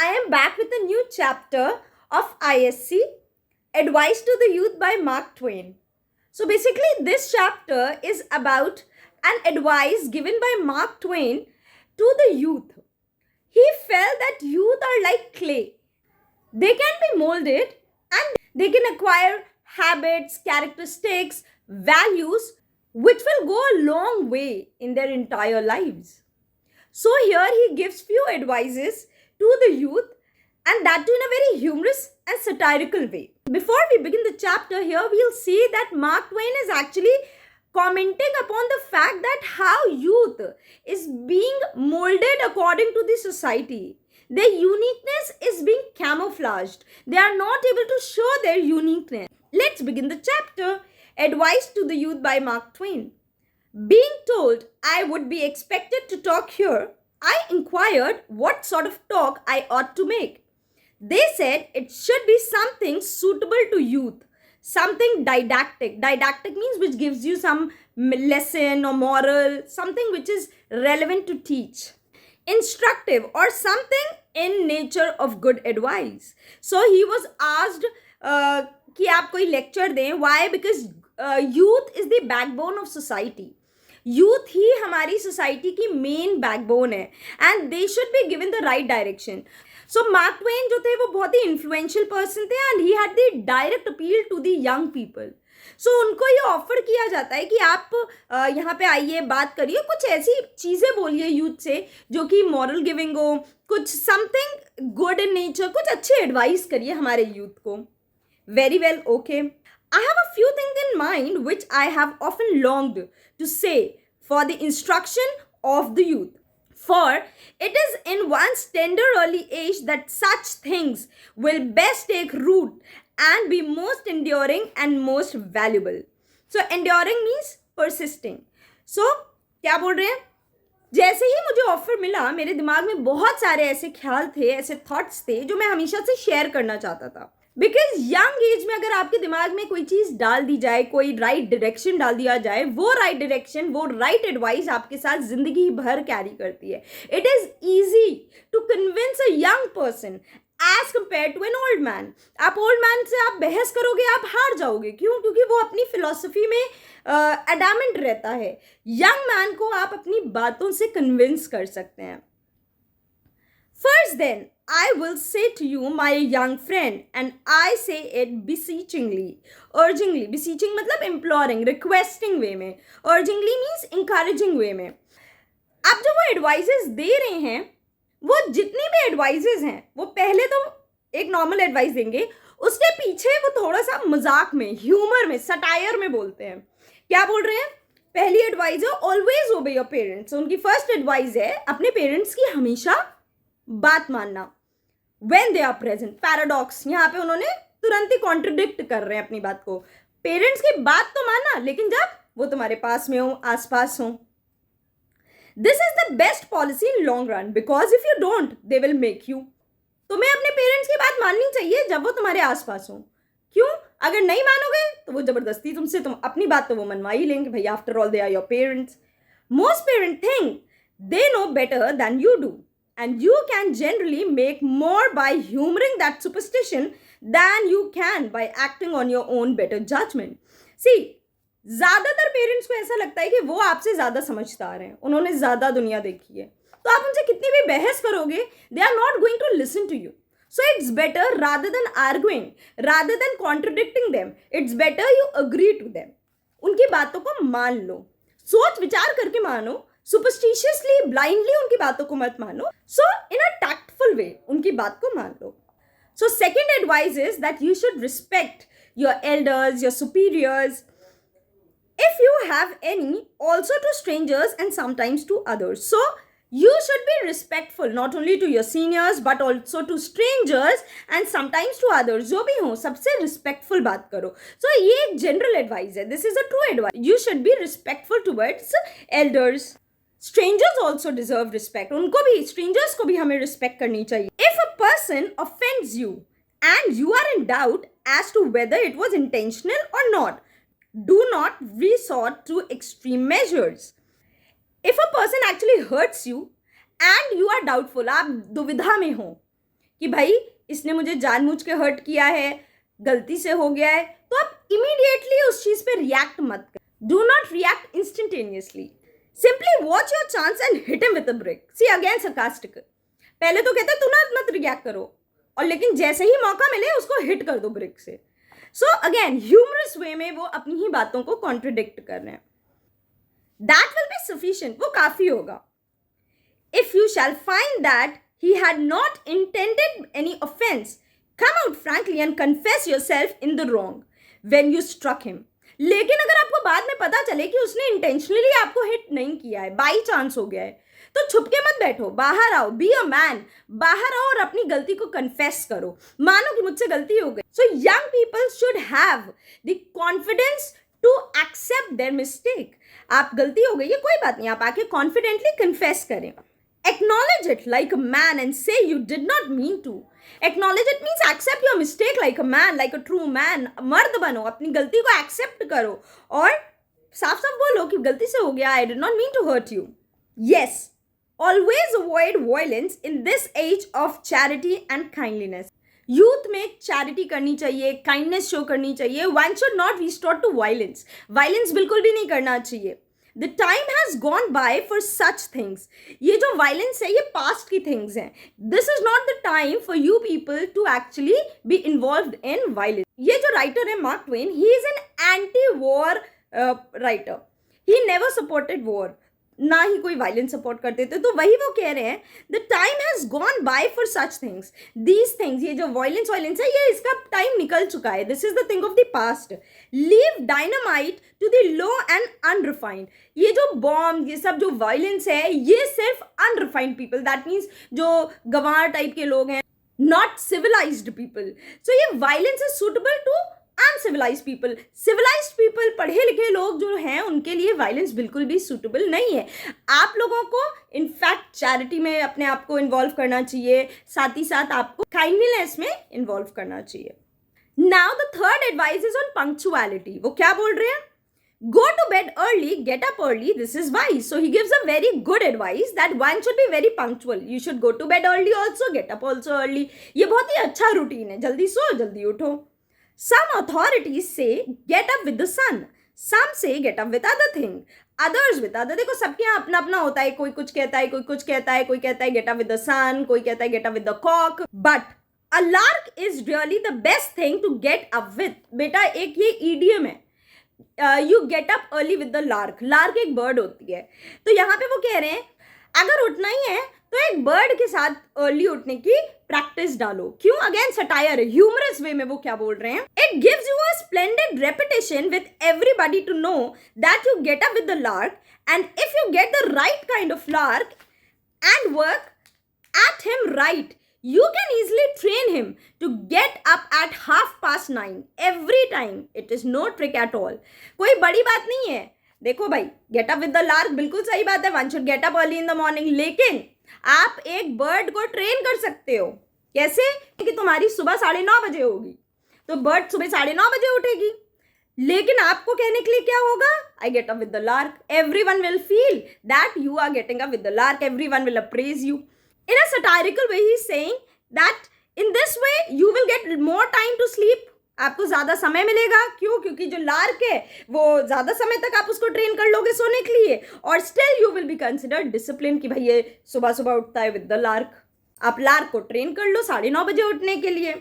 I am back with a new chapter of ISC, Advice to the Youth by Mark Twain. So basically, this chapter is about an advice given by Mark Twain to the youth. He felt that youth are like clay. They can be molded and they can acquire habits, characteristics, values which will go a long way in their entire lives. So here he gives few advices to the youth, and that too in a very humorous and satirical way. Before we begin the chapter, here we'll see that Mark Twain is actually commenting upon the fact that how youth is being molded according to the society. Their uniqueness is being camouflaged. They are not able to show their uniqueness. Let's begin the chapter. Advice to the Youth by Mark Twain. Being told I would be expected to talk here, I inquired what sort of talk I ought to make. They said it should be something suitable to youth, something didactic. Didactic means which gives you some lesson or moral, something which is relevant to teach. Instructive or something in nature of good advice. So he was asked कि आप कोई lecture दें. Why? Because youth is the backbone of society. Youth ही हमारी society की main backbone है and they should be given the right direction. So Mark Twain जो थे वो बहुत ही इन्फ्लुएंशियल पर्सन थे and he had the direct appeal to the young people. So उनको ये ऑफर किया जाता है कि आप यहाँ पे आइए, बात करिए, कुछ ऐसी चीज़ें बोलिए यूथ से जो कि मॉरल गिविंग हो, कुछ समथिंग गुड इन नेचर, कुछ अच्छी एडवाइस करिए हमारे यूथ को. Very well, okay. I have a few things in mind which I have often longed to say for the instruction of the youth. For it is in one's tender early age that such things will best take root and be most enduring and most valuable. So enduring means persisting. So क्या बोल रहे हैं? जैसे ही मुझे offer मिला, मेरे दिमाग में बहुत सारे ऐसे ख्याल थे, ऐसे थॉट्स थे जो मैं हमेशा से शेयर करना चाहता था. बिकॉज यंग एज में अगर आपके दिमाग में कोई चीज़ डाल दी जाए, कोई राइट डायरेक्शन डाल दिया जाए, वो राइट डायरेक्शन, वो राइट एडवाइस आपके साथ जिंदगी भर कैरी करती है. It is easy to convince a young person as compare to an old man. आप ओल्ड मैन से आप बहस करोगे, आप हार जाओगे. क्यों? क्योंकि वो अपनी फिलॉसफी में एडामेंट रहता है. यंग मैन को आप अपनी बातों से कन्विंस कर सकते हैं. First then, I will say to you, my young friend, and I say it beseechingly, urgingly. Beseeching मतलब imploring, requesting way में. Urgingly means encouraging way में. अब जो वो advices दे रहे हैं, वो जितनी भी advices हैं, वो पहले तो एक नॉर्मल एडवाइस देंगे, उसके पीछे वो थोड़ा सा मजाक में, ह्यूमर में, सटायर में बोलते हैं. क्या बोल रहे हैं? पहली एडवाइस है ऑलवेज ओबे योर पेरेंट्स. उनकी फर्स्ट एडवाइस है अपने पेरेंट्स की हमेशा बात मानना. When they are present. Paradox, यहाँ पे उन्होंने तुरंत ही कॉन्ट्रडिक्ट कर रहे हैं अपनी बात को. पेरेंट्स की बात तो मानना, लेकिन जब वो तुम्हारे पास में हो, आसपास हो. This is the best policy in long run because if you don't they will make you. तुम्हें अपने पेरेंट्स की बात माननी चाहिए जब वो तुम्हारे आसपास हो. क्यों? अगर नहीं मानोगे तो वो जबरदस्ती तुमसे, तुम अपनी बात तो वो मनवा ही लेंगे. भाई after all they are your parents. Most parent think they know better than you do. And you can generally make more by humoring that superstition than you can by acting on your own better judgment. See, ज़्यादातर parents को ऐसा लगता है कि वो आपसे ज़्यादा समझदार हैं, उन्होंने ज़्यादा दुनिया देखी है, तो आप उनसे कितनी भी बहस करोगे, they are not going to listen to you. So it's better rather than arguing, rather than contradicting them, it's better you agree to them. उनकी बातों को मान लो, सोच विचार करके मानो. सुपरस्टिशियसली, ब्लाइंडली उनकी बातों को मत मानो. सो इन अ टैक्टफुल वे उनकी बात को मान लो. So second advice is that you should respect your elders, your superiors, if you have any, also to strangers and sometimes to others. So you should be respectful not only to your seniors but also to strangers and sometimes to others. जो भी हो सबसे respectful बात करो. So ये एक general advice है. This is a true advice. You should be respectful towards elders. Strangers also deserve respect. उनको भी, strangers को भी हमें respect करनी चाहिए. If a person offends you and you are in doubt as to whether it was intentional or not, do not resort to extreme measures. If a person actually hurts you and you are doubtful, आप दुविधा में हो कि भाई इसने मुझे जानबूझ के हर्ट किया है, गलती से हो गया है, तो आप इमीडिएटली उस चीज पे रिएक्ट मत कर. Do not react instantaneously. Simply watch your chance and hit him with a brick. See again sarcastic. पहले तो कहते तू ना मत रिएक्ट करो, और लेकिन जैसे ही मौका मिले उसको हिट कर दो ब्रिक से. सो अगेन ह्यूमरस वे में वो अपनी ही बातों को कॉन्ट्रडिक्ट कर रहे हैं. That will be sufficient. वो काफी होगा. If you shall find that he had not intended any offense, come out frankly and confess yourself in the wrong when you struck him. लेकिन अगर आपको बाद में पता चले कि उसने इंटेंशनली आपको हिट नहीं किया है, बाई चांस हो गया है, तो छुप के मत बैठो, बाहर आओ, बी अ मैन. बाहर आओ और अपनी गलती को कन्फेस करो, मानो कि मुझसे गलती हो गई. So young people should have the confidence to accept their mistake. आप गलती हो गई है, कोई बात नहीं, आप आके कॉन्फिडेंटली कन्फेस करें. Acknowledge it like a man and say you did not mean to. Acknowledge it means accept your mistake like a man, like a true man. मर्द बनो, अपनी गलती को accept करो और साफ साफ बोलो कि गलती से हो गया, I did not mean to hurt you. Yes, always avoid violence in this age of charity and kindliness. Youth में चैरिटी करनी चाहिए, काइंडनेस शो करनी चाहिए. One should not resort to violence. Violence बिल्कुल भी नहीं करना चाहिए. The time has gone by for such things. ये जो violence है ये past की things हैं. This is not the time for you people to actually be involved in violence. ये जो writer है Mark Twain, he is an anti-war writer. He never supported war. ना ही कोई वायलेंस सपोर्ट करते थे. तो वही वो कह रहे हैं, the time has gone by for such things. These things, ये जो वायलेंस है ये इसका टाइम निकल चुका है. This is the thing of the past. Leave dynamite to the low and unrefined. ये जो बॉम्ब, ये सब जो वायलेंस है, ये सिर्फ अनरिफाइंड पीपल, दैट मीन्स जो गंवार टाइप के लोग हैं, नॉट सिविलाइज्ड पीपल. सो ये violence is suitable to uncivilised people. Civilised people, पढ़े लिखे लोग जो हैं, उनके लिए वायलेंस बिल्कुल भी सूटेबल नहीं है. आप लोगों को इनफैक्ट चैरिटी में अपने आप को इन्वॉल्व करना चाहिए, साथ ही साथ आपको काइंडनेस में इन्वॉल्व करना चाहिए. Now the third advice is on punctuality. वो क्या बोल रहे हैं? Go to bed early, get up early, this is wise. So he gives a very good advice that one should be very punctual. You should go to bed early also, get up also early. ये बहुत ही अच्छा routine है. जल्दी सो, जल्दी उठो. Some authorities say get up with the sun. Some say get up with other thing. Others with other. देखो सबके यहाँ अपना अपना होता है. कोई कुछ कहता है, कोई कुछ कहता है, कोई कहता है get up with the sun, कोई कहता है get up with the cock. But a lark is really the best thing to get up with. बेटा एक ये idiom है. You get up early with the lark. Lark एक bird होती है. तो यहाँ पे वो कह रहे हैं अगर उठना ही है तो एक बर्ड के साथ अर्ली उठने की प्रैक्टिस डालो. क्यों? अगेन सटायर है, ह्यूमरस वे में वो क्या बोल रहे हैं? It gives you a splendid reputation with everybody to know that you get up with the lark, and if you get the right kind of lark and work at him right, you can easily train him to get up at 9:30 every time. It is no trick at all. कोई बड़ी बात नहीं है. देखो भाई, get up with the lark बिल्कुल सही बात है. One should get up early in the morning. लेकिन आप एक बर्ड को ट्रेन कर सकते हो. कैसे? कि तुम्हारी सुबह 9:30 बजे होगी, तो बर्ड सुबह 9:30 बजे उठेगी. लेकिन आपको कहने के लिए क्या होगा? I get up with the lark. Everyone will feel that you are getting up with the lark. Everyone will appraise you. In a satirical way, he is saying that in this way you will get more time to sleep. आपको ज़्यादा समय मिलेगा. क्यों? क्योंकि जो lark है वो ज़्यादा समय तक आप उसको ट्रेन कर लोगे सोने के लिए, और still you will be considered discipline कि भाई ये सुबह सुबह उठता है विद द लार्क. आप लार्क को ट्रेन कर लो 9:30 बजे उठने के लिए.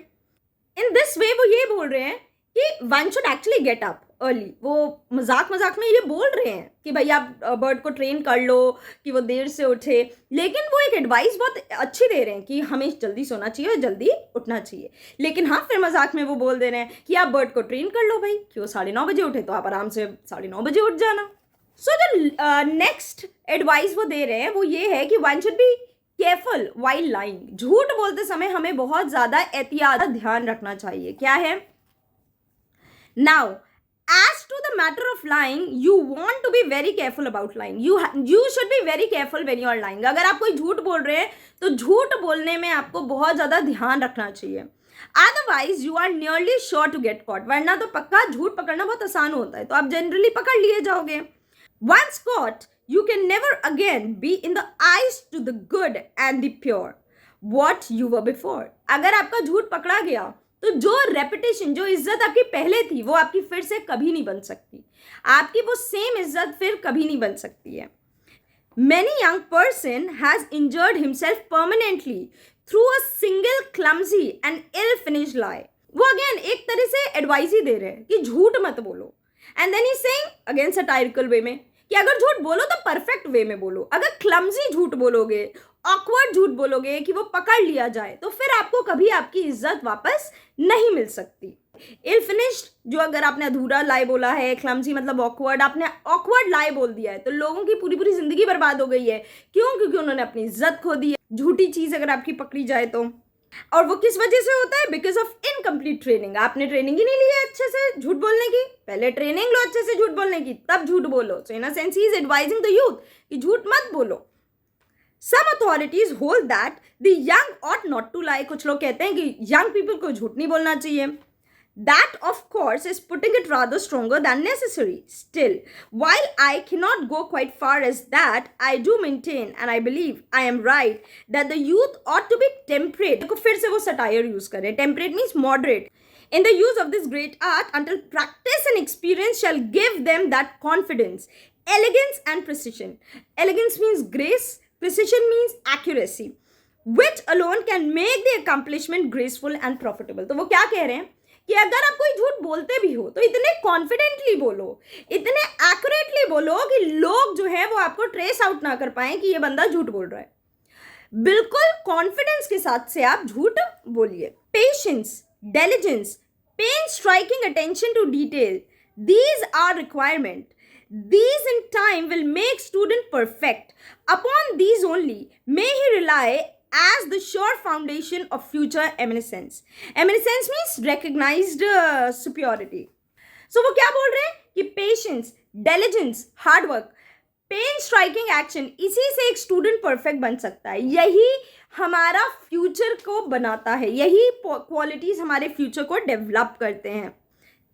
इन दिस वे वो ये बोल रहे हैं कि one should actually get up early. वो मजाक में ये बोल रहे हैं कि भाई आप बर्ड को ट्रेन कर लो कि वो देर से उठे, लेकिन वो एक एडवाइस बहुत अच्छी दे रहे हैं कि हमें जल्दी सोना चाहिए और जल्दी उठना चाहिए. लेकिन हाँ, फिर मजाक में वो बोल दे रहे हैं कि आप बर्ड को ट्रेन कर लो भाई कि वो 9:30 बजे उठे, तो आप आराम से 9:30 बजे उठ जाना. सो जो नेक्स्ट एडवाइस वो दे रहे हैं वो ये है कि one should be careful while lying. झूठ बोलते समय हमें बहुत ज़्यादा एहतियात, ध्यान रखना चाहिए. क्या है? Now, as to the matter of lying, you want to be very careful about lying. You should be very careful when you are lying. अगर आप कोई झूठ बोल रहे हैं तो झूठ बोलने में आपको बहुत ज़्यादा ध्यान रखना चाहिए. Otherwise, you are nearly sure to get caught. वरना तो पक्का झूठ पकड़ना बहुत आसान होता है, तो आप जनरली पकड़ लिए जाओगे. Once caught, you can never again be in the eyes to the good and the pure. what you were before. अगर आपका झूठ पकड़ा गया तो जो रेपुटेशन, जो इज्जत आपकी पहले थी, वो आपकी फिर से कभी नहीं बन सकती. आपकी वो सेम इज्जत फिर कभी नहीं बन सकती है. Many young person has injured himself permanently through a single clumsy and ill-finished lie. वो अगेन एक तरह से एडवाइस ही दे रहे हैं कि झूठ मत बोलो. And then he saying again satirical way में कि अगर झूठ बोलो तो परफेक्ट वे में बोलो. अगर क्लमजी झूठ बोलोगे, ऑकवर्ड झूठ बोलोगे कि वो पकड़ लिया जाए, तो फिर आपको कभी आपकी इज्जत वापस नहीं मिल सकती. इल फिनिश्ड, जो अगर आपने अधूरा लाई बोला है, क्लमजी मतलब ऑकवर्ड, आपने ऑकवर्ड लाई बोल दिया है, तो लोगों की पूरी पूरी जिंदगी बर्बाद हो गई है. क्यों? क्योंकि उन्होंने अपनी इज्जत खो दी है. झूठी चीज अगर आपकी पकड़ी जाए तो, और वो किस वजह से होता है? Because of incomplete training. आपने ट्रेनिंग ही नहीं ली है अच्छे से झूठ बोलने की. पहले ट्रेनिंग लो अच्छे से झूठ बोलने की, तब झूठ बोलो. So in a sense he is advising the youth कि झूठ मत बोलो. Some authorities hold that the young ought not to lie. कुछ लोग कहते हैं कि young people को झूठ नहीं बोलना चाहिए. That, of course, is putting it rather stronger than necessary. Still, while I cannot go quite far as that, I do maintain, and I believe I am right, that the youth ought to be temperate. देखो फिर से वो satire use कर रहे हैं. Temperate means moderate in the use of this great art until practice and experience shall give them that confidence, elegance, and precision. Elegance means grace. Precision means accuracy, which alone can make the accomplishment graceful and profitable. तो वो क्या कह रहे हैं कि अगर आप कोई झूठ बोलते भी हो तो इतने कॉन्फिडेंटली बोलो, इतने एक्यूरेटली बोलो कि लोग जो है वो आपको ट्रेस आउट ना कर पाए कि ये बंदा झूठ बोल रहा है. बिल्कुल कॉन्फिडेंस के साथ से आप झूठ बोलिए. Patience, diligence, pain-striking attention to detail, these are requirement. These in time will make student perfect. Upon these only may he rely as the sure foundation of future eminence. Eminence means recognized superiority. So वो क्या बोल रहे हैं कि patience, diligence, hard work, pain striking action, इसी से एक student perfect बन सकता है. यही हमारा फ्यूचर को बनाता है. यही क्वालिटीज हमारे फ्यूचर को डेवलप करते हैं.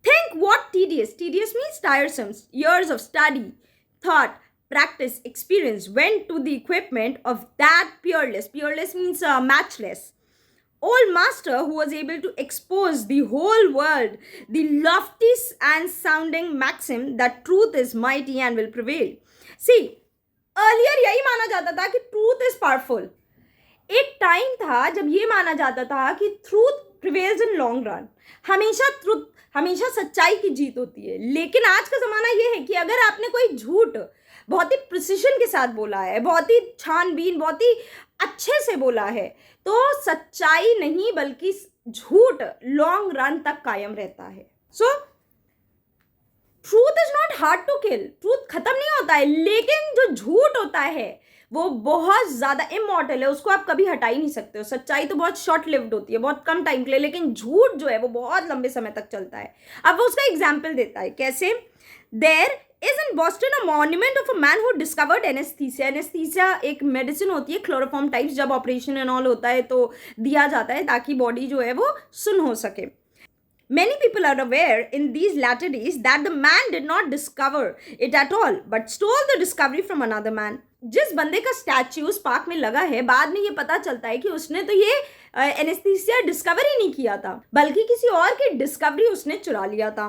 Think what tedious means tiresome, years of study, thought, practice, experience went to the equipment of that peerless means matchless old master who was able to expose the whole world the lofty and sounding maxim that truth is mighty and will prevail. See, earlier यही माना जाता था कि truth is powerful. एक time था जब ये माना जाता था कि truth prevails in long run. हमेशा सच्चाई की जीत होती है. लेकिन आज का ज़माना ये है कि अगर आपने कोई झूठ बहुत ही प्रिसिशन के साथ बोला है, बहुत ही छानबीन, बहुत ही अच्छे से बोला है, तो सच्चाई नहीं बल्कि झूठ लॉन्ग रन तक कायम रहता है. So truth is not hard to kill. Truth खत्म नहीं होता है, लेकिन जो झूठ होता है वो बहुत ज़्यादा इमॉर्टल है. उसको आप कभी हटा ही नहीं सकते हो. सच्चाई तो बहुत शॉर्ट लिव्ड होती है, बहुत कम टाइम के लिए, लेकिन झूठ जो है वो बहुत लंबे समय तक चलता है. अब वो उसका एग्जाम्पल देता है. कैसे? There is in Boston a monument of a man who discovered anaesthesia. Anaesthesia एक मेडिसिन होती है, क्लोरोफॉर्म टाइप्स. जब ऑपरेशन एंड ऑल होता है तो दिया जाता है ताकि बॉडी जो है वो सुन हो सके. Many people are aware in these latter days that the man did not discover it at all, but stole the discovery from another man. जिस बंदे का स्टैच्यू उस पार्क में लगा है, बाद में ये पता चलता है कि उसने तो ये एनेस्थीसिया डिस्कवर ही नहीं किया था, बल्कि किसी और की डिस्कवरी उसने चुरा लिया था.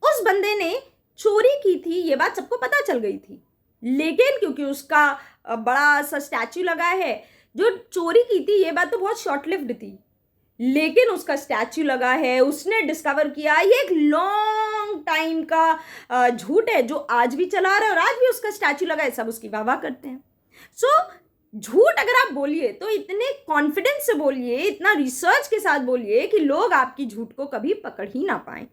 उस बंदे ने चोरी की थी, ये बात सबको पता चल गई थी, लेकिन क्योंकि उसका बड़ा सा स्टैच्यू लगा है, जो चोरी की थी ये बात तो बहुत शॉर्ट लिव्ड थी, लेकिन उसका स्टैच्यू लगा है, उसने डिस्कवर किया. ये एक लॉन्ग टाइम का झूठ है जो आज भी चला रहा है, और आज भी उसका स्टैच्यू लगा है, सब उसकी वाह वाह करते हैं. सो झूठ अगर आप बोलिए तो इतने कॉन्फिडेंस से बोलिए, इतना रिसर्च के साथ बोलिए कि लोग आपकी झूठ को कभी पकड़ ही ना पाए.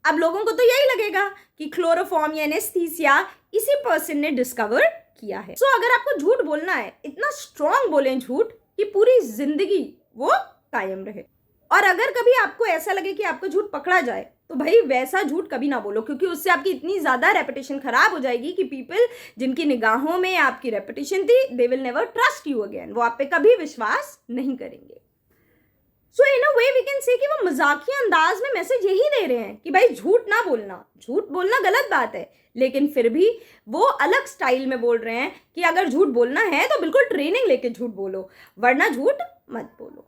अब लोगों को तो यही लगेगा कि क्लोरोफॉर्म या एनेस्थीसिया इसी पर्सन ने डिस्कवर किया है. सो अगर आपको झूठ बोलना है, इतना स्ट्रॉन्ग बोलें झूठ कि पूरी जिंदगी वो कायम रहे. और अगर कभी आपको ऐसा लगे कि आपको झूठ पकड़ा जाए तो भाई वैसा झूठ कभी ना बोलो, क्योंकि उससे आपकी इतनी ज़्यादा रेपुटेशन खराब हो जाएगी कि पीपल जिनकी निगाहों में आपकी रेपुटेशन थी, they will never trust you again. वो आप पे कभी विश्वास नहीं करेंगे. सो in a way we can say कि वो मजाकिया अंदाज में मैसेज यही दे रहे हैं कि भाई झूठ ना बोलना, झूठ बोलना गलत बात है, लेकिन फिर भी वो अलग स्टाइल में बोल रहे हैं कि अगर झूठ बोलना है तो बिल्कुल ट्रेनिंग लेके झूठ बोलो, वरना झूठ मत बोलो.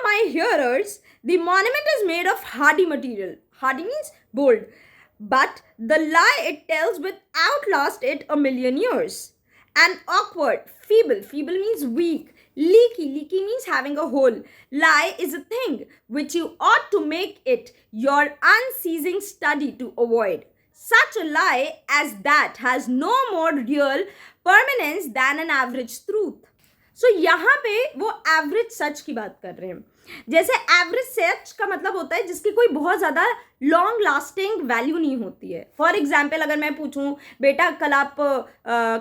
My hearers, the monument is made of hardy material. Hardy means bold. But the lie it tells will outlast it a million years. And awkward, feeble. Feeble means weak. Leaky. Leaky means having a hole. Lie is a thing which you ought to make it your unceasing study to avoid. Such a lie as that has no more real permanence than an average truth. सो यहाँ पे वो average सच की बात कर रहे हैं. जैसे average सच का मतलब होता है जिसकी कोई बहुत ज़्यादा लॉन्ग लास्टिंग वैल्यू नहीं होती है. फॉर एग्जाम्पल अगर मैं पूछूं बेटा कल आप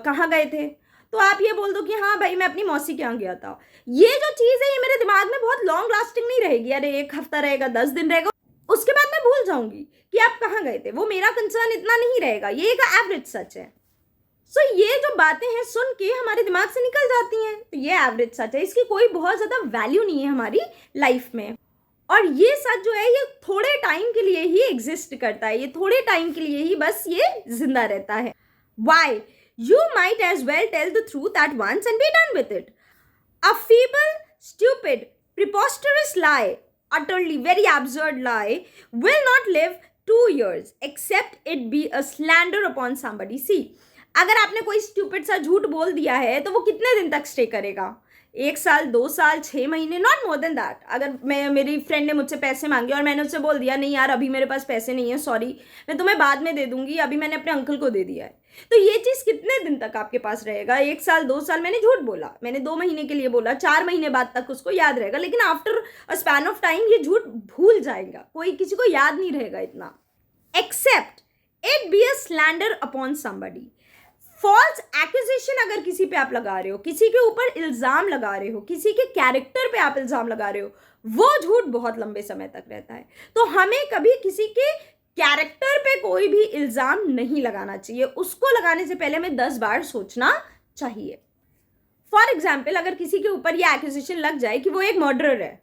कहाँ गए थे, तो आप ये बोल दो कि हाँ भाई मैं अपनी मौसी के यहाँ गया था. ये जो चीज़ है ये मेरे दिमाग में बहुत लॉन्ग लास्टिंग नहीं रहेगी. अरे 1 हफ्ता रहेगा, 10 दिन रहेगा, उसके बाद मैं भूल जाऊंगी कि आप कहाँ गए थे. वो मेरा कंसर्न इतना नहीं रहेगा. ये एक एवरेज सच है. सो ये जो बातें हैं सुन के हमारे दिमाग से निकल जाती हैं, तो ये एवरेज सच है. इसकी कोई बहुत ज़्यादा वैल्यू नहीं है हमारी लाइफ में. और ये सच जो है ये थोड़े टाइम के लिए ही एग्जिस्ट करता है. ये थोड़े टाइम के लिए ही बस ये जिंदा रहता है. Why you might as well tell the truth at once and be done with it. A feeble, stupid, preposterous lie, utterly very absurd lie, will not live 2 years except it be a slander upon somebody. See, अगर आपने कोई stupid सा झूठ बोल दिया है तो वो कितने दिन तक स्टे करेगा? 1 साल, 2 साल, 6 महीने, नॉट मोर देन दैट. अगर मेरी फ्रेंड ने मुझसे पैसे मांगे और मैंने उससे बोल दिया नहीं यार अभी मेरे पास पैसे नहीं है, सॉरी मैं तुम्हें बाद में दे दूंगी, अभी मैंने अपने अंकल को दे दिया है, तो ये चीज़ कितने दिन तक आपके पास रहेगा? 1 साल, 2 साल मैंने झूठ बोला, मैंने 2 महीने के लिए बोला, 4 महीने बाद तक उसको याद रहेगा, लेकिन after a span of time ये झूठ भूल जाएगा, कोई किसी को याद नहीं रहेगा इतना. Except it be a slander upon somebody. False accusation अगर किसी पे आप लगा रहे हो, किसी के ऊपर इल्ज़ाम लगा रहे हो, किसी के कैरेक्टर पे आप इल्ज़ाम लगा रहे हो, वो झूठ बहुत लंबे समय तक रहता है. तो हमें कभी किसी के कैरेक्टर पे कोई भी इल्ज़ाम नहीं लगाना चाहिए. उसको लगाने से पहले हमें 10 बार सोचना चाहिए. फॉर एग्जाम्पल अगर किसी के ऊपर ये एक्यूजेशन लग जाए कि वो एक मर्डरर है,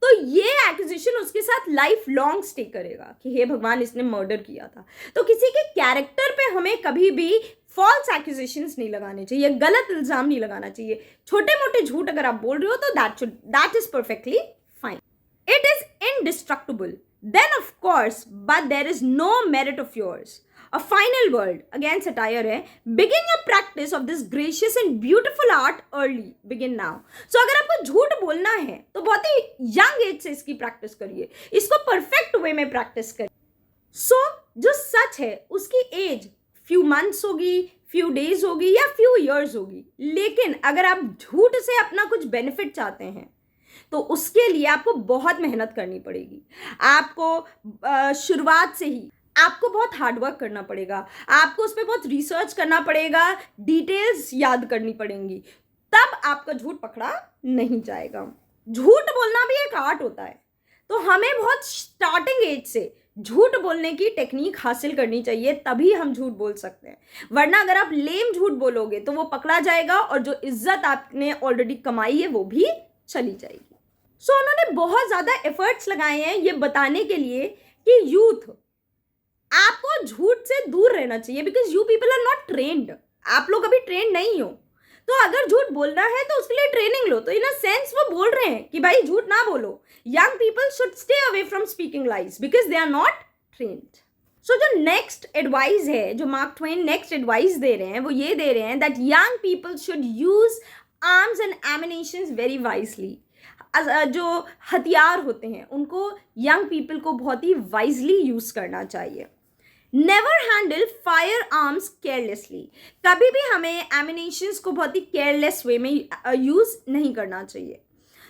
तो ये एक्यूजेशन उसके साथ लाइफ लॉन्ग स्टे करेगा कि हे भगवान इसने मर्डर किया था. तो किसी के कैरेक्टर पे हमें कभी भी फॉल्स एक्यूजेशंस नहीं लगाने चाहिए, गलत इल्ज़ाम नहीं लगाना चाहिए. छोटे मोटे झूठ अगर आप बोल रहे हो तो that is perfectly fine. It is indestructible, then of course, but there is no merit of yours. A final word, again satire है. Begin your practice of this gracious and beautiful art early. Begin now. So अगर आपको झूठ बोलना है तो बहुत ही young age से इसकी प्रैक्टिस करिए, इसको परफेक्ट वे में प्रैक्टिस करिए. सो जो सच है उसकी एज फ्यू मंथ्स होगी, फ्यू डेज होगी या फ्यू ईयर्स होगी, लेकिन अगर आप झूठ से अपना कुछ बेनिफिट चाहते हैं तो उसके लिए आपको बहुत मेहनत करनी पड़ेगी. आपको शुरुआत से ही आपको बहुत हार्डवर्क करना पड़ेगा, आपको उस पर बहुत रिसर्च करना पड़ेगा, डिटेल्स याद करनी पड़ेंगी, तब आपका झूठ पकड़ा नहीं जाएगा. झूठ बोलना भी एक आर्ट होता है, तो हमें बहुत स्टार्टिंग एज से झूठ बोलने की टेक्निक हासिल करनी चाहिए, तभी हम झूठ बोल सकते हैं. वरना अगर आप लेम झूठ बोलोगे तो वो पकड़ा जाएगा और जो इज्जत आपने ऑलरेडी कमाई है वो भी चली जाएगी. सो उन्होंने बहुत ज़्यादा एफर्ट्स लगाए हैं ये बताने के लिए कि यूथ आपको झूठ से दूर रहना चाहिए, because you people are not trained. आप लोग अभी ट्रेंड नहीं हो, तो अगर झूठ बोलना है तो उसके लिए ट्रेनिंग लो. तो इन अ सेंस वो बोल रहे हैं कि भाई झूठ ना बोलो. Young people should stay away from speaking lies because they are not trained. So जो नेक्स्ट एडवाइस है, जो मार्क ट्वेन नेक्स्ट एडवाइस दे रहे हैं, वो ये दे रहे हैं that young people should use arms and ammunitions very wisely. जो हथियार होते हैं उनको यंग पीपल को बहुत ही वाइजली यूज करना चाहिए. Never handle fire arms carelessly. कभी भी हमें एमिनेशंस को बहुत ही केयरलेस वे में यूज नहीं करना चाहिए.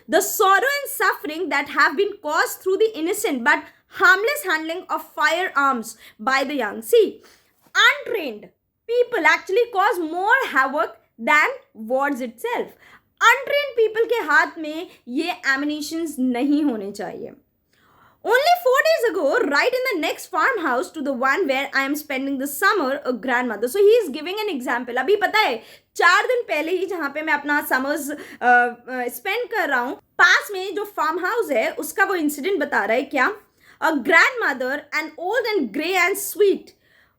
The sorrow and suffering that have been caused through the innocent but harmless handling of firearms by the young. See, untrained people actually cause more havoc than wars itself. Untrained people के हाथ में ये ammunitions नहीं होने चाहिए. Only 4 days ago, right in the next farmhouse to the one where I am spending the summer, a grandmother. So he is giving an example. अभी पता है 4 दिन पहले ही, जहाँ पे मैं अपना समर्स स्पेंड कर रहा हूँ, पास में जो फार्म हाउस है उसका वो इंसिडेंट बता रहा है। क्या? A grand mother and old and grey and sweet,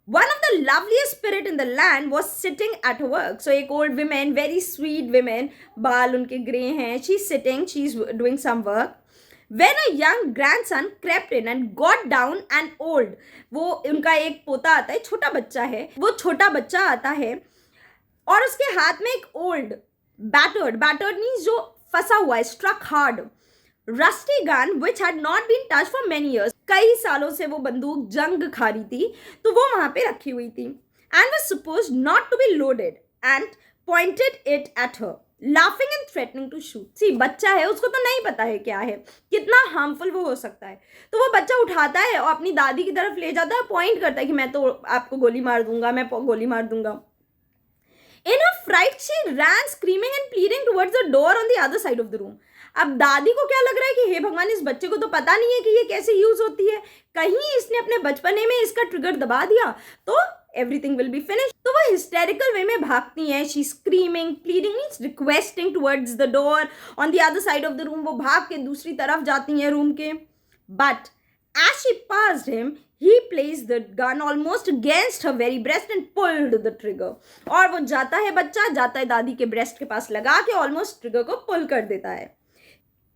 one of the loveliest spirit in the land was sitting at her work. So एक old woman, very sweet woman, बाल उनके ग्रे हैं, she's sitting, she's doing some work. When a young grandson crept in and got down an old, वो उनका एक पोता आता है, छोटा बच्चा है, वो छोटा बच्चा आता है और उसके हाथ में एक ओल्ड battered means जो फंसा हुआ है, struck hard rusty gun which had not been touched for many years, कई सालों से वो बंदूक जंग खा रही थी, तो वो वहां पे रखी हुई थी, and was supposed not to be loaded, and pointed it at her, laughing and threatening to shoot. See, बच्चा है, उसको तो नहीं पता है क्या है, कितना हार्मफुल वो हो सकता है, तो वो बच्चा उठाता है और अपनी दादी की तरफ ले जाता है, पॉइंट करता है कि मैं तो आपको गोली मार दूंगा, मैं गोली मार दूंगा. In her fright, she ran screaming and pleading towards the door on the other side of the room. अब दादी को क्या लग रहा है कि हे भगवान, इस बच्चे को तो पता नहीं है कि ये कैसे यूज होती है, कहीं इसने अपने बचपने में इसका ट्रिगर दबा दिया तो एवरीथिंग विल बी फिनिश. तो वो हिस्टेरिकल वे में भागती हैं, she screaming, pleading means requesting towards the door on the other side of the room. वो भाग के दूसरी तरफ जाती हैं रूम के. But as she passed him, he placed the gun almost against her very breast and pulled the trigger. और वो जाता है, बच्चा जाता है दादी के ब्रेस्ट के पास लगा के ऑलमोस्ट ट्रिगर को पुल कर देता है.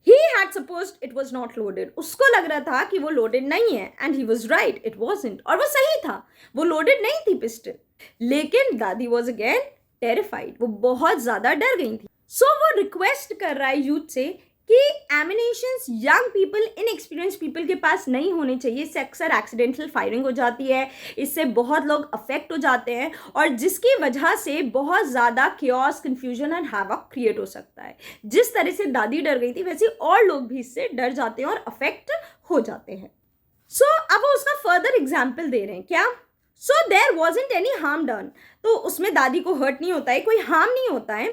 He had supposed it was not loaded. उसको लग रहा था कि वो लोडेड नहीं है, and he was right, it wasn't. और वो सही था, वो लोडेड नहीं थी पिस्टल. लेकिन दादी was again terrified. वो बहुत ज़्यादा डर गई थी. So वो रिक्वेस्ट कर रहा है यूथ से कि emanations young people, inexperience people के पास नहीं होने चाहिए. इससे अक्सर एक्सीडेंटल फायरिंग हो जाती है, इससे बहुत लोग अफेक्ट हो जाते हैं और जिसकी वजह से बहुत ज़्यादा chaos, confusion and havoc create हो सकता है. जिस तरह से दादी डर गई थी वैसे और लोग भी इससे डर जाते हैं और अफेक्ट हो जाते हैं. सो अब वो उसका फर्दर एग्जाम्पल दे रहे हैं. क्या? So there wasn't any harm done. तो उसमें दादी को हर्ट नहीं होता है, कोई हार्म नहीं होता है.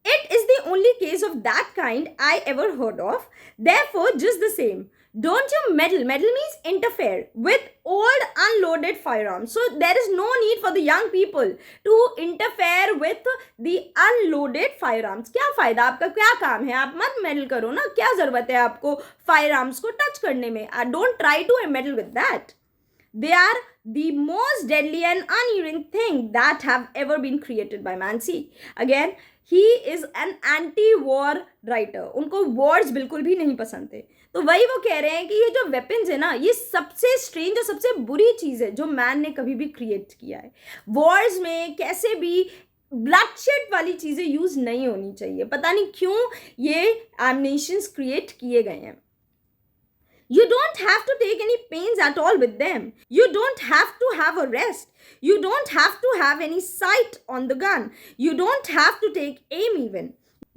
It is the only case of that kind I ever heard of. Therefore, just the same, don't you meddle. Meddle means interfere with old unloaded firearms. So there is no need for the young people to interfere with the unloaded firearms. क्या फायदा, आपका क्या काम है, आप मत meddle करो ना. क्या जरूरत है आपको firearms को टच करने में? Don't try to meddle with that. They are the most deadly and unyielding thing that have ever been created by man. See, again, he is an anti-war writer. उनको wars बिल्कुल भी नहीं पसंद थे. तो वही वो कह रहे हैं कि ये जो weapons है ना, ये सबसे strange और सबसे बुरी चीज़ है जो man ने कभी भी create किया है. wars में कैसे भी bloodshed वाली चीज़ें यूज़ नहीं होनी चाहिए. पता नहीं क्यों ये ammunitions create किए गए हैं. You don't have to take any pains at all with them. You don't have to have a rest. You don't have to have any sight on the gun. You don't have to take aim even.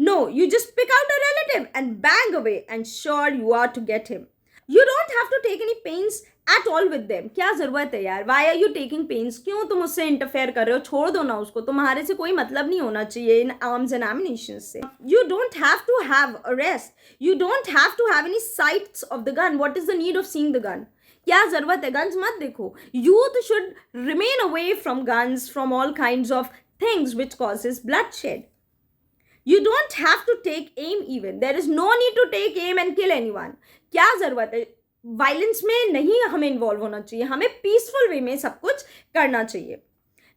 No, you just pick out a relative and bang away and sure you are to get him. You don't have to take any pains at all with them. क्या ज़रूरत है यार? Why are you taking pains? क्यों तुम उससे interfere कर रहे हो? छोड़ दो ना उसको, तुम्हारे से कोई मतलब नहीं होना चाहिए इन आर्म्स एंड एमिनेशन से. You don't have to have a rest. You don't have to have any sights of the gun. What is the need of seeing the gun? क्या ज़रूरत है? गन्स मत देखो. Youth should remain away from guns, from all kinds of things which causes bloodshed. You don't have to take aim even. There is no need to take aim and kill anyone. क्या ज़रूरत है? Violence में नहीं हमें involve होना चाहिए, हमें peaceful वे में सब कुछ करना चाहिए.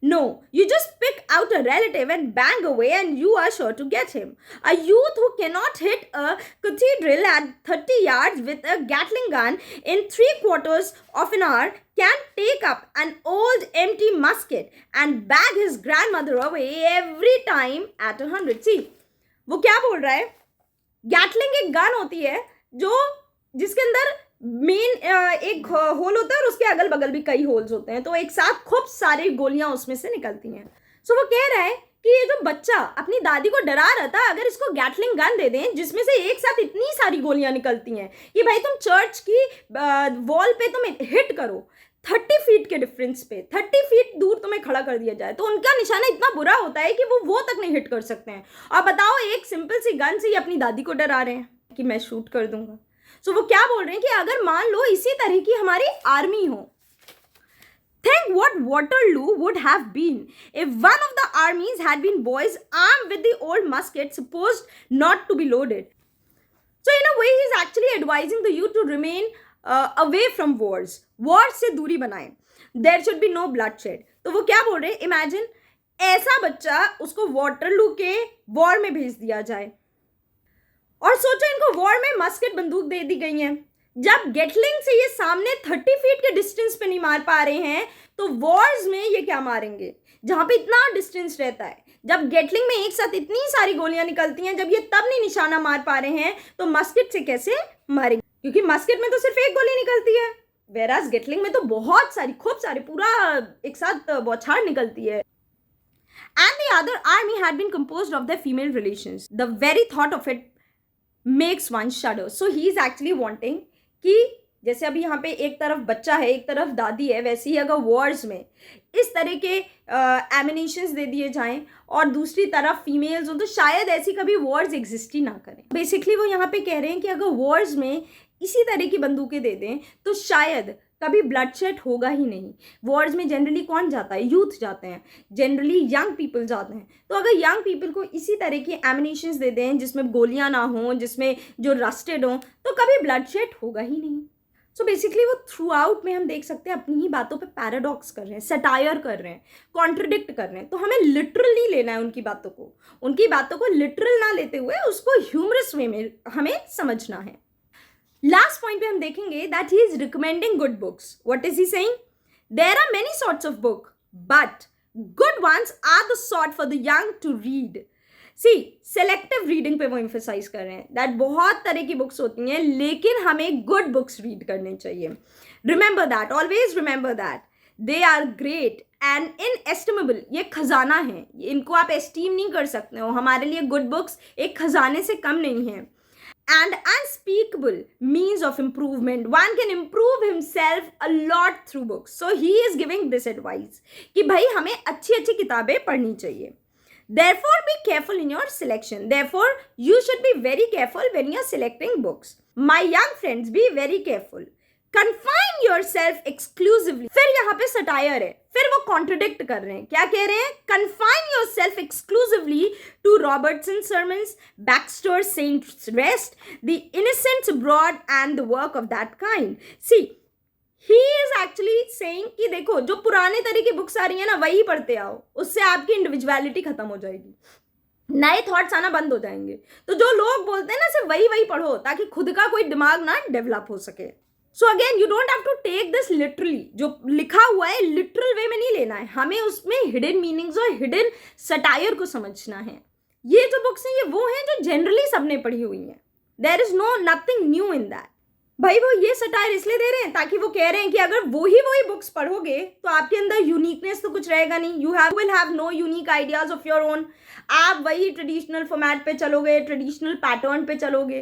No, you just pick out a relative and bang away and you are sure to get him. A youth who cannot hit a cathedral at 30 yards with a Gatling gun in 3/4 of an hour can take up an old empty musket and bag his grandmother away every time at 100. See, वो क्या बोल रहा है? Gatling एक gun होती है जो जिसके अंदर मेन एक होल होता है और उसके अगल बगल भी कई होल्स होते हैं, तो एक साथ खूब सारी गोलियां उसमें से निकलती हैं. सो वो कह रहा है कि ये जो बच्चा अपनी दादी को डरा रहा था, अगर इसको गैटलिंग गन दे दें जिसमें से एक साथ इतनी सारी गोलियां निकलती हैं कि भाई तुम चर्च की वॉल पे तुम हिट करो 30 फीट के डिफरेंस पे, 30 फीट दूर तुम्हें खड़ा कर दिया जाए, तो उनका निशाना इतना बुरा होता है कि वो तक नहीं हिट कर सकते हैं. और बताओ, एक सिंपल सी गन से ही अपनी दादी को डरा रहे हैं कि मैं शूट कर दूंगा. सो वो क्या बोल रहे हैं कि अगर मान लो इसी तरह की हमारी आर्मी हो, Think what Waterloo would have been if one of the armies had been boys armed with the old muskets supposed not to be loaded. So in a way, he is actually advising the youth to remain away from wars. War से दूरी बनाएं. There should be no bloodshed. तो वो क्या बोल रहे हैं? Imagine ऐसा बच्चा उसको वाटरलू के वॉर में भेज दिया जाए, और सोचो इनको वॉर में मस्केट बंदूक दे दी गई है. जब गेटलिंग से ये सामने 30 फीट के डिस्टेंस पे नहीं मार पा रहे हैं, तो वॉर्स में ये क्या मारेंगे जहां पे इतना डिस्टेंस रहता है. जब गेटलिंग में एक साथ इतनी सारी गोलियां निकलती हैं, जब ये तब नहीं निशाना मार पा रहे हैं, तो मस्केट से कैसे मारेंगे? क्योंकि मस्केट में तो सिर्फ एक गोली निकलती है, वेराज गेटलिंग में तो बहुत सारी, खूब सारी, पूरा एक साथ बौछार निकलती है. And the other army had been composed of their female relations. The very thought of it makes one shudder. So he is actually wanting कि जैसे अभी यहाँ पे एक तरफ बच्चा है, एक तरफ दादी है, वैसे ही अगर वॉर्स में इस तरह के एमिनेशंस दे दिए जाएं और दूसरी तरफ फीमेल्स हो, तो शायद ऐसी कभी वॉर्स एग्जिस्ट ही ना करें. बेसिकली वो यहाँ पे कह रहे हैं कि अगर वॉर्स में इसी तरह की बंदूकें दे दें तो शायद कभी ब्लडशेड होगा ही नहीं. वॉर्स में जनरली कौन जाता है? यूथ जाते हैं, जनरली यंग पीपल जाते हैं. तो अगर यंग पीपल को इसी तरह की एमिनेशंस दे दें जिसमें गोलियां ना हो, जिसमें जो रस्टेड हो, तो कभी ब्लडशेड होगा ही नहीं. सो बेसिकली वो थ्रू आउट में हम देख सकते हैं अपनी ही बातों पे पैराडॉक्स कर रहे हैं, सटायर कर रहे हैं, कॉन्ट्रडिक्ट कर रहे हैं. तो हमें लिटरल नहीं लेना है उनकी बातों को लिटरल ना लेते हुए उसको ह्यूमरस वे में हमें समझना है. लास्ट पॉइंट पे हम देखेंगे that he is recommending good books. What is he saying? There are many sorts of book but good ones are the sort for the young to read. See selective reading पे वो emphasise कर रहे हैं that बहुत तरह की books होती हैं, लेकिन हमें गुड बुक्स रीड करनी चाहिए. Remember that, always remember that they are great and inestimable. ये खजाना है, इनको आप एस्टीम नहीं कर सकते हो. हमारे लिए गुड बुक्स एक खजाने से कम नहीं है. And unspeakable means of improvement. One can improve himself a lot through books. So he is giving this advice कि भाई हमें अच्छी अच्छी किताबें पढ़नी चाहिए. Therefore be careful in your selection. Therefore you should be very careful when you are selecting books. My young friends, be very careful. Confine yourself exclusively. फिर यहाँ पे सटायर है, फिर वो कॉन्ट्रडिक्ट कर रहे हैं. क्या कह रहे हैं? Confine yourself exclusively to Robertson's sermons, Baxter's Saints' Rest, The Innocents Abroad, and the work of that kind. See, he is actually saying कि देखो जो पुराने तरह की बुक्स आ रही है ना, वही पढ़ते आओ, उससे आपकी इंडिविजुअलिटी खत्म हो जाएगी, नए थॉट्स आना बंद हो जाएंगे. तो जो लोग बोलते हैं ना, सिर्फ वही पढ़ो ताकि खुद का कोई दिमाग ना डेवलप हो सके. So again you don't have to take this literally. जो लिखा हुआ है लिटरल वे में नहीं लेना है, हमें उसमें हिडन मीनिंग्स और हिडन सटायर को समझना है. ये जो बुक्स हैं ये वो हैं जो जनरली सबने पढ़ी हुई हैं. There is no nothing new in that. भाई वो ये सटायर इसलिए दे रहे हैं ताकि वो कह रहे हैं कि अगर वही बुक्स पढ़ोगे तो आपके अंदर यूनिकनेस तो कुछ रहेगा नहीं. You will have no unique ideas of your own. आप वही ट्रेडिशनल फॉर्मेट पे चलोगे, ट्रेडिशनल पैटर्न पे चलोगे.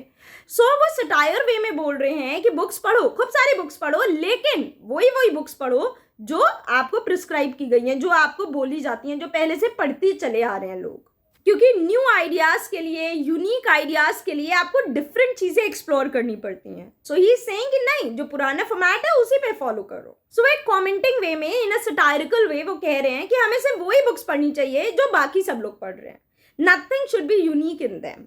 सो वो सटायर वे में बोल रहे हैं कि बुक्स पढ़ो, खूब सारी बुक्स पढ़ो, लेकिन वही बुक्स पढ़ो जो आपको प्रिस्क्राइब की गई हैं, जो आपको बोली जाती हैं, जो पहले से पढ़ती चले आ रहे हैं लोग. क्योंकि न्यू आइडियाज के लिए, यूनिक आइडियाज के लिए आपको डिफरेंट चीजें एक्सप्लोर करनी पड़ती हैं. सो ही इज सेइंग कि नहीं, जो पुराना फॉर्मेट है उसी पे फॉलो करो. सो एक कमेंटिंग वे में, इन अ सटायरिकल वे, वो कह रहे हैं कि हमें सिर्फ वही बुक्स पढ़नी चाहिए जो बाकी सब लोग पढ़ रहे हैं. Nothing should be unique in them.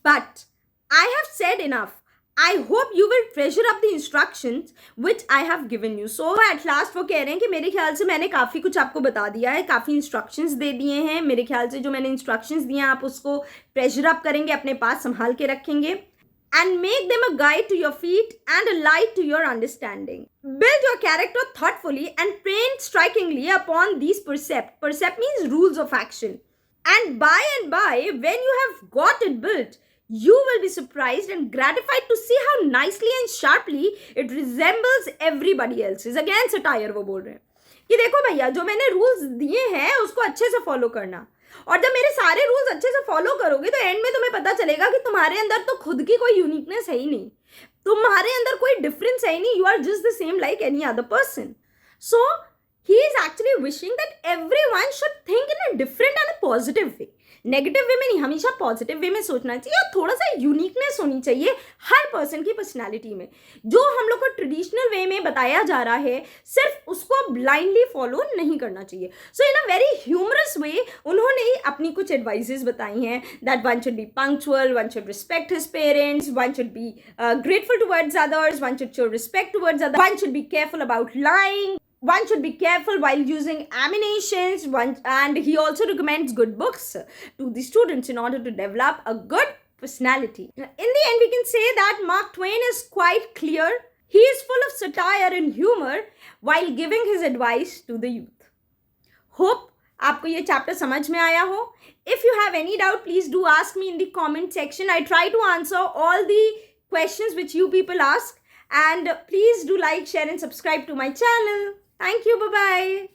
But I have said enough. I hope you will treasure up the instructions which I have given you. So at last वो कह रहे हैं कि मेरे ख्याल से मैंने काफ़ी कुछ आपको बता दिया है, काफ़ी इंस्ट्रक्शंस दे दिए हैं. मेरे ख्याल से जो मैंने इंस्ट्रक्शंस दिए हैं आप उसको ट्रेजर अप करेंगे, अपने पास संभाल के रखेंगे. And make them a guide to your feet and a light to your understanding. Build your character thoughtfully and train strikingly upon these precepts. Precept means rules of action. And by, when you have got it built, you will be surprised and gratified to see how nicely and sharply it resembles everybody else's. Again satire वो बोल रहे हैं कि देखो भैया, जो मैंने rules दिए हैं उसको अच्छे से फॉलो करना, और जब मेरे सारे रूल्स अच्छे से फॉलो करोगे तो एंड में तुम्हें पता चलेगा कि तुम्हारे अंदर तो खुद की कोई यूनिकनेस है ही नहीं, तुम्हारे अंदर कोई डिफरेंस है ही नहीं. You are just the same like any other person. So he is actually wishing that everyone should think in a different and a positive way. Negative way में नहीं, हमेशा पॉजिटिव वे में सोचना चाहिए और थोड़ा सा यूनिकनेस होनी चाहिए हर पर्सन की पर्सनालिटी में. जो हम लोग को ट्रेडिशनल वे में बताया जा रहा है सिर्फ उसको ब्लाइंडली फॉलो नहीं करना चाहिए. सो in a very humorous way उन्होंने अपनी कुछ एडवाइसेस बताई हैं that one should be punctual, one should respect his parents, one should be grateful towards others, one should show respect towards others, one should be careful about lying, one should be careful while using ammunitions, and he also recommends good books to the students in order to develop a good personality. In the end, we can say that Mark Twain is quite clear. He is full of satire and humor while giving his advice to the youth. Hope आपको ये chapter समझ में आया हो. If you have any doubt, please do ask me in the comment section. I try to answer all the questions which you people ask, and please do like, share and subscribe to my channel. Thank you. Bye bye.